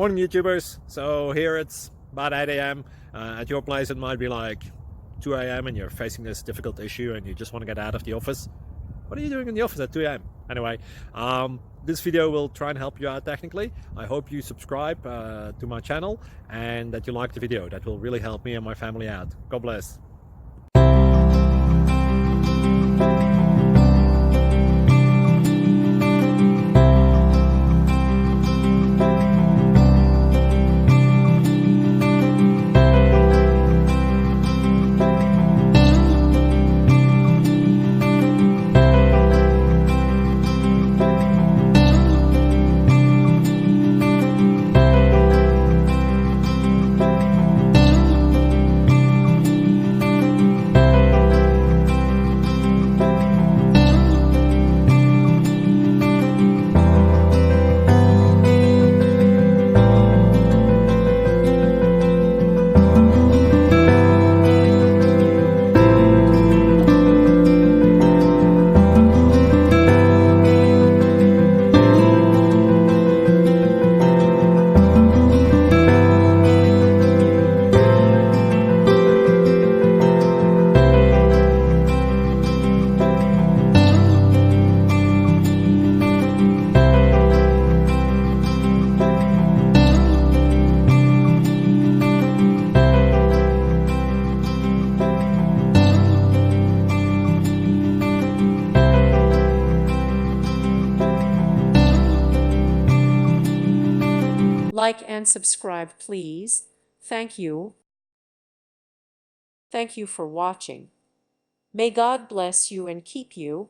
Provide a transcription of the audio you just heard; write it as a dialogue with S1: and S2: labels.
S1: Morning YouTubers. So here it's about 8 a.m. At your place it might be like 2 a.m. and you're facing this difficult issue and you just want to get out of the office. What are you doing in the office at 2 a.m.? Anyway, this video will try and help you out technically. I hope you subscribe to my channel and that you like the video. That will really help me and my family out. God bless.
S2: Like and subscribe, please. Thank you. Thank you for watching. May God bless you and keep you.